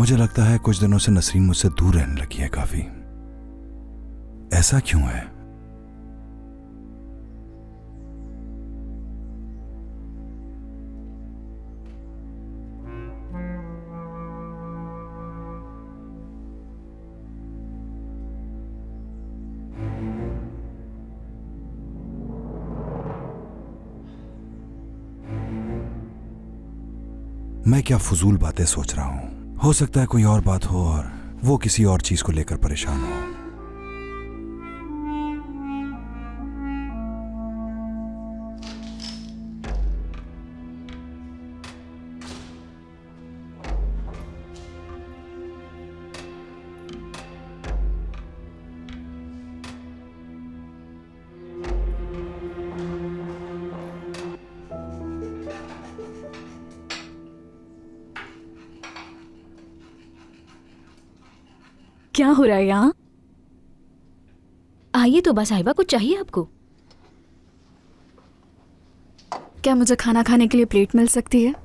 मुझे लगता है कुछ दिनों से नसरीन मुझसे दूर रहने लगी है काफी। ऐसा क्यों है? मैं क्या फजूल बातें सोच रहा हूं। हो सकता है कोई और बात हो और वो किसी और चीज को लेकर परेशान हो। क्या हो रहा है यहाँ? आइए तो बस साहिबा, कुछ चाहिए आपको? क्या मुझे खाना खाने के लिए प्लेट मिल सकती है?